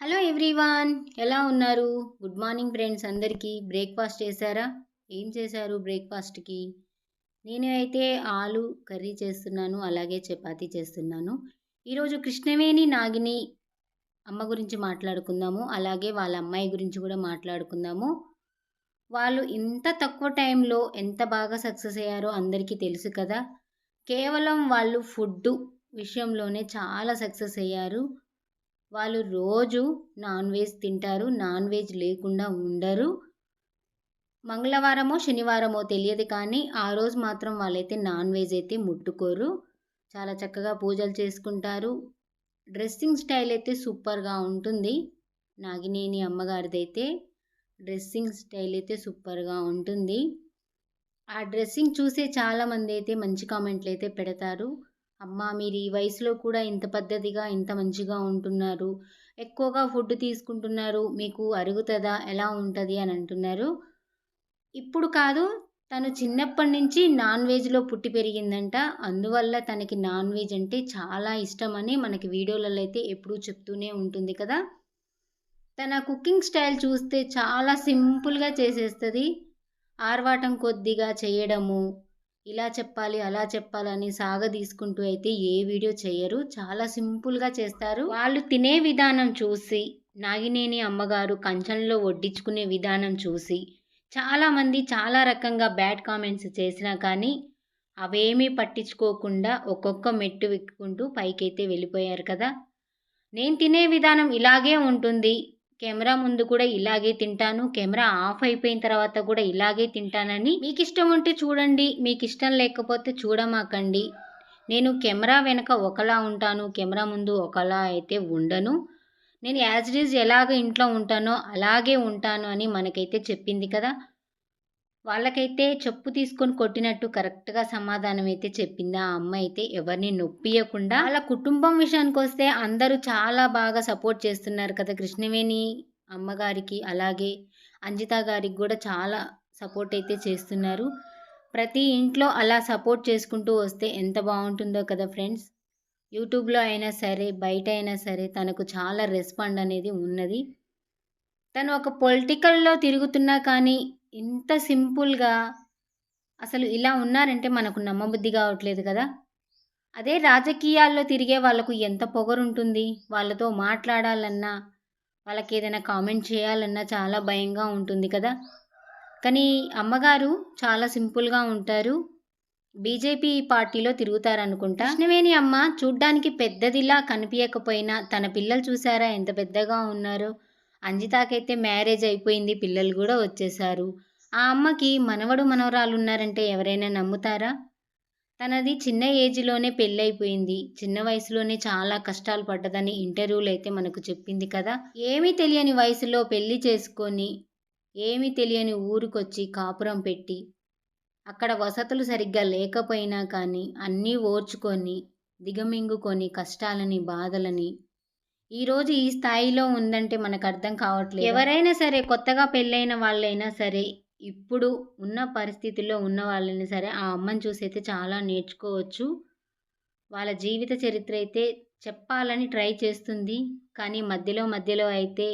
Hello everyone, ఎలా ఉన్నారు? Good morning friends అందరికీ. బ్రేక్ఫాస్ట్ చేశారా? ఏం చేశారు బ్రేక్ఫాస్ట్‌కి? నేను అయితే ఆలు కర్రీ చేస్తున్నాను, అలాగే చపాతీ చేస్తున్నాను. ఈరోజు కృష్ణవేణి నాగిని అమ్మ గురించి మాట్లాడుకుందాము. అలాగే వాళ్ళ అమ్మాయి గురించి కూడా మాట్లాడుకుందాము. వాళ్ళు ఇంత తక్కువ టైంలో ఎంత బాగా సక్సెస్ అయ్యారో అందరికీ తెలుసు కదా! కేవలం వాళ్ళు ఫుడ్డు విషయంలోనే చాలా సక్సెస్ అయ్యారు. వాళ్ళు రోజు నాన్ వెజ్ తింటారు. నాన్ వెజ్ లేకుండా ఉండరు. మంగళవారమో, శనివారమో తెలియదు కానీ, ఆ రోజు మాత్రం వాళ్ళైతే నాన్ వెజ్ అయితే ముట్టుకోరు. చాలా చక్కగా పూజలు చేసుకుంటారు. డ్రెస్సింగ్ స్టైల్ అయితే సూపర్‌గా ఉంటుంది. నాగినేని అమ్మగారిదైతే డ్రెస్సింగ్ స్టైల్ అయితే సూపర్‌గా ఉంటుంది. ఆ డ్రెస్సింగ్ చూసే చాలామందైతే మంచి కామెంట్‌లయితే పెడతారు. అమ్మా! మీరు ఈ వయసులో కూడా ఇంత పద్ధతిగా, ఇంత మంచిగా ఉంటున్నారు. ఎక్కువగా ఫుడ్ తీసుకుంటున్నారు. మీకు అరుగుతదా? ఎలా ఉంటది? అని అంటున్నారు. ఇప్పుడు కాదు, తను చిన్నప్పటి నుంచి నాన్ వెజ్‌లో పుట్టి పెరిగిందంట. అందువల్ల తనకి నాన్ వెజ్ అంటే చాలా ఇష్టమని మనకి వీడియోలలో అయితే ఎప్పుడూ చెప్తూనే ఉంటుంది కదా! తన కుకింగ్ స్టైల్ చూస్తే చాలా సింపుల్‌గా చేసేస్తది. ఆర్భాటం కొద్దిగా చేయడము, ఇలా చెప్పాలి, అలా చెప్పాలని సాగదీసుకుంటూ అయితే ఏ వీడియో చెయ్యరు. చాలా సింపుల్‌గా చేస్తారు. వాళ్ళు తినే విధానం చూసి, నాగినేని అమ్మగారు కంచంలో వడ్డించుకునే విధానం చూసి, చాలామంది చాలా రకంగా బ్యాడ్ కామెంట్స్ చేసినా కానీ, అవేమీ పట్టించుకోకుండా ఒక్కొక్క మెట్టు ఎక్కుకుంటూ పైకైతే వెళ్ళిపోయారు కదా! నేను తినే విధానం ఇలాగే ఉంటుంది. కెమెరా ముందు కూడా ఇలాగే తింటాను. కెమెరా ఆఫ్ అయిపోయిన తర్వాత కూడా ఇలాగే తింటానని మీకిష్టం ఉంటే చూడండి. మీకిష్టం లేకపోతే చూడమాకండి. నేను కెమెరా వెనక ఒకలా ఉంటాను. కెమెరా ముందు ఒకలా అయితే ఉండను. నేను యాజ్ ఇట్ ఈజ్ ఎలాగ ఇంట్లో ఉంటానో అలాగే ఉంటాను అని మనకైతే చెప్పింది కదా! వాళ్ళకైతే చెప్పు తీసుకొని కొట్టినట్టు కరెక్ట్‌గా సమాధానం అయితే చెప్పింది. ఆ అమ్మాయి అయితే ఎవరిని నొప్పియకుండా. వాళ్ళ కుటుంబం విషయానికొస్తే అందరూ చాలా బాగా సపోర్ట్ చేస్తున్నారు కదా! కృష్ణవేణి అమ్మగారికి, అలాగే అంజిత గారికి గూడా చాలా సపోర్ట్ అయితే చేస్తున్నారు. ప్రతి ఇంట్లో అలా సపోర్ట్ చేసుకుంటూ వస్తే ఎంత బావుంటుందో కదా ఫ్రెండ్స్! యూట్యూబ్‌లో అయినా సరే, బయట అయినా సరే తనకు చాలా రెస్పాండ్ అనేది ఉన్నది. తను ఒక పొలిటికల్‌లో తిరుగుతున్నా కానీ, ఇంత సింపుల్‌గా అసలు ఇలా ఉన్నారంటే మనకు నమ్మబుద్ధి కావట్లేదు కదా! అదే రాజకీయాల్లో తిరిగే వాళ్ళకు ఎంత పొగరుంటుంది. వాళ్ళతో మాట్లాడాలన్నా, వాళ్ళకేదైనా కామెంట్ చేయాలన్నా చాలా భయంగా ఉంటుంది కదా! కానీ అమ్మగారు చాలా సింపుల్‌గా ఉంటారు. బీజేపీ పార్టీలో తిరుగుతారనుకుంటా. కృష్ణవేణి అమ్మ చూడ్డానికి పెద్దదిలా కనిపియకపోయినా, తన పిల్లలు చూసారా ఎంత పెద్దగా ఉన్నారో? అంజితాకైతే మ్యారేజ్ అయిపోయింది. పిల్లలు గూడా వచ్చేసారు. ఆ అమ్మకి మనవడు, మనవరాలున్నారంటే ఎవరైనా నమ్ముతారా? తనది చిన్న ఏజ్‌లోనే పెళ్లయిపోయింది. చిన్న వయసులోనే చాలా కష్టాలు పడ్డదని ఇంటర్వ్యూలో అయితే మనకు చెప్పింది కదా! ఏమీ తెలియని వయసులో పెళ్లి చేసుకొని, ఏమీ తెలియని ఊరికొచ్చి కాపురం పెట్టి, అక్కడ వసతులు సరిగ్గా లేకపోయినా కానీ అన్నీ ఓర్చుకొని, దిగమింగుకొని కష్టాలని, బాధలని ఈరోజు ఈ స్థాయిలో ఉందంటే మనకర్థం కావట్లేదు. ఎవరైనా సరే కొత్తగా పెళ్ళైన వాళ్ళైనా సరే, ఇప్పుడు ఉన్న పరిస్థితుల్లో ఉన్న వాళ్ళని సరే ఆ అమ్మని చూసైతే చాలా నేర్చుకోవచ్చు. వాళ్ళ జీవిత చరిత్ర అయితే చెప్పాలని ట్రై చేస్తుంది. కానీ మధ్యలో మధ్యలో అయితే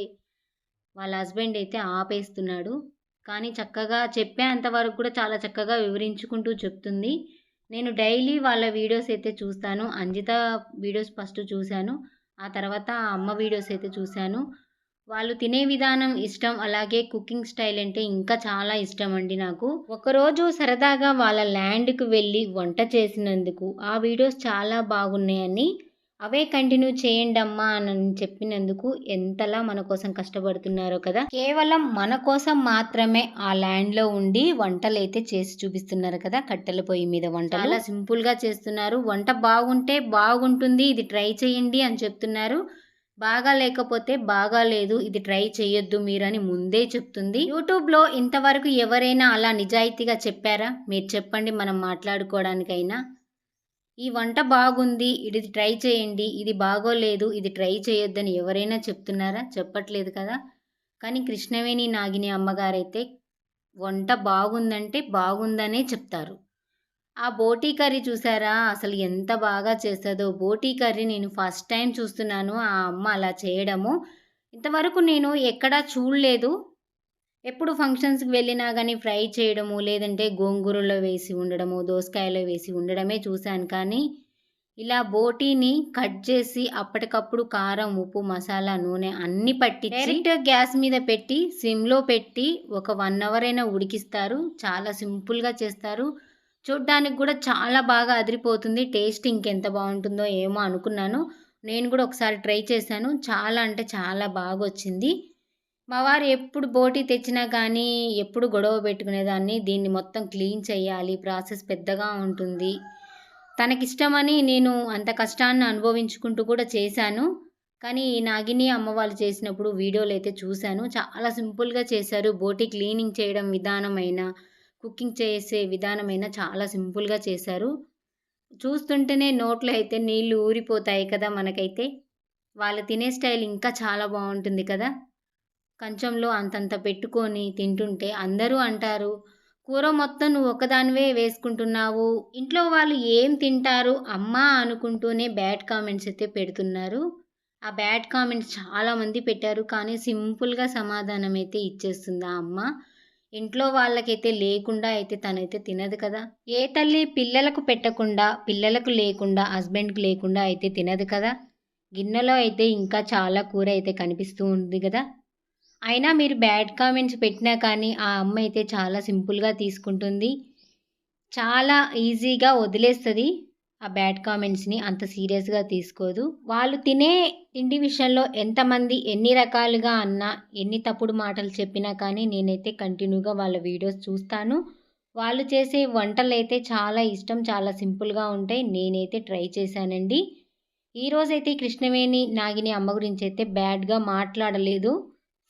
వాళ్ళ హస్బెండ్ అయితే ఆపేస్తున్నాడు. కానీ చక్కగా చెప్పేంత వరకు కూడా చాలా చక్కగా వివరించుకుంటూ చెప్తుంది. నేను డైలీ వాళ్ళ వీడియోస్ అయితే చూస్తాను. అంజిత వీడియోస్ ఫస్ట్ చూశాను. ఆ తర్వాత ఆ అమ్మ వీడియోస్ అయితే చూశాను. వాళ్ళు తినే విధానం ఇష్టం. అలాగే కుకింగ్ స్టైల్ అంటే ఇంకా చాలా ఇష్టమండి నాకు. ఒకరోజు సరదాగా వాళ్ళ ల్యాండ్‌కి వెళ్ళి వంట చేసినందుకు ఆ వీడియోస్ చాలా బాగున్నాయని, అవే కంటిన్యూ చేయండమ్మా అని చెప్పినందుకు ఎంతలా మన కోసం కష్టపడుతున్నారో కదా! కేవలం మన కోసం మాత్రమే ఆ ల్యాండ్‌లో ఉండి వంటలైతే చేసి చూపిస్తున్నారు కదా! కట్టెల పొయ్యి మీద వంటలు. చాలా సింపుల్‌గా చేస్తున్నారు. వంట బాగుంటే బాగుంటుంది. ఇది ట్రై చేయండి అని చెప్తున్నారు. బాగా లేకపోతే బాగాలేదు. ఇది ట్రై చేయొద్దు మీరని ముందే చెప్తుంది. యూట్యూబ్‌లో ఇంతవరకు ఎవరైనా అలా నిజాయితీగా చెప్పారా? మీరు చెప్పండి మనం మాట్లాడుకోవడానికైనా. ఈ వంట బాగుంది. ఇది ట్రై చేయండి. ఇది బాగోలేదు. ఇది ట్రై చేయొద్దని ఎవరైనా చెప్తున్నారా? చెప్పట్లేదు కదా! కానీ కృష్ణవేణి నాగిని అమ్మగారైతే వంట బాగుందంటే బాగుందనే చెప్తారు. ఆ బోటీ కర్రీ చూసారా? అసలు ఎంత బాగా చేస్తదో. బోటీ కర్రీ నేను ఫస్ట్ టైమ్ చూస్తున్నాను ఆ అమ్మ అలా చేయడము. ఇంతవరకు నేను ఎక్కడా చూడలేదు. ఎప్పుడు ఫంక్షన్స్‌కి వెళ్ళినా గానీ ఫ్రై చేయడము, లేదంటే గోంగూరలో వేసి ఉండడము, దోసకాయలో వేసి ఉండడమే చూశాను. కానీ ఇలా బోటీని కట్ చేసి అప్పటికప్పుడు కారం, ఉప్పు, మసాలా, నూనె అన్నీ పట్టించి డైరెక్ట్‌గా గ్యాస్ మీద పెట్టి సిమ్‌లో పెట్టి ఒక 1 అవర్ అయినా ఉడికిస్తారు. చాలా సింపుల్‌గా చేస్తారు. చూడ్డానికి కూడా చాలా బాగా అదిరిపోతుంది. టేస్ట్ ఇంకెంత బావుంటుందో ఏమో అనుకున్నాను. నేను కూడా ఒకసారి ట్రై చేశాను. చాలా అంటే చాలా బాగొచ్చింది. మా వారు ఎప్పుడు బోటీ తెచ్చినా కానీ ఎప్పుడు గొడవ పెట్టుకునేదాన్ని. దీన్ని మొత్తం క్లీన్ చేయాలి. ప్రాసెస్ పెద్దగా ఉంటుంది. తనకిష్టమని నేను అంత కష్టాన్ని అనుభవించుకుంటూ కూడా చేశాను. కానీ నాగిని అమ్మ వాళ్ళు చేసినప్పుడు వీడియోలైతే చూశాను. చాలా సింపుల్‌గా చేశారు. బోటీ క్లీనింగ్ చేయడం విధానమైనా, కుకింగ్ చేసే విధానమైనా చాలా సింపుల్‌గా చేశారు. చూస్తుంటేనే నోట్లో అయితే నీళ్లు ఊరిపోతాయి కదా మనకైతే. వాళ్ళు తినే స్టైల్ ఇంకా చాలా బావుంటుంది కదా! కంచంలో అంతంత పెట్టుకొని తింటుంటే అందరూ అంటారు, "కూర మొత్తం నువ్వు ఒక్కదానివే వేసుకుంటున్నావు. ఇంట్లో వాళ్ళు ఏం తింటారు అమ్మా" అనుకుంటూనే బ్యాడ్ కామెంట్స్ అయితే పెడుతున్నారు. ఆ బ్యాడ్ కామెంట్స్ చాలామంది పెట్టారు. కానీ సింపుల్‌గా సమాధానం అయితే ఇచ్చేస్తుంది ఆ అమ్మ. ఇంట్లో వాళ్ళకైతే లేకుండా అయితే తనైతే తినదు కదా! ఏ తల్లి పిల్లలకు పెట్టకుండా, పిల్లలకు లేకుండా, హస్బెండ్‌కి లేకుండా అయితే తినదు కదా! గిన్నెలో అయితే ఇంకా చాలా కూర అయితే కనిపిస్తూ ఉంది గదా! అయినా మీరు బ్యాడ్ కామెంట్స్ పెట్టినా కానీ ఆ అమ్మ అయితే చాలా సింపుల్‌గా తీసుకుంటుంది. చాలా ఈజీగా వదిలేస్తది. ఆ బ్యాడ్ కామెంట్స్‌ని అంత సీరియస్‌గా తీసుకోదు. వాళ్ళు తినే తిండి విషయంలో ఎంతమంది ఎన్ని రకాలుగా అన్నా, ఎన్ని తప్పుడు మాటలు చెప్పినా కానీ నేనైతే కంటిన్యూగా వాళ్ళ వీడియోస్ చూస్తాను. వాళ్ళు చేసే వంటలైతే చాలా ఇష్టం. చాలా సింపుల్‌గా ఉంటాయి. నేనైతే ట్రై చేశానండి. ఈరోజైతే కృష్ణవేణి, నాగిని అమ్మ గురించైతే బ్యాడ్‌గా మాట్లాడలేదు.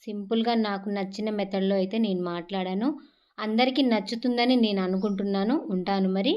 సింపుల్‌గా నాకు నచ్చిన మెథడ్‌లో అయితే నేను మాట్లాడాను. అందరికీ నచ్చుతుందని నేను అనుకుంటున్నాను. ఉంటాను మరి.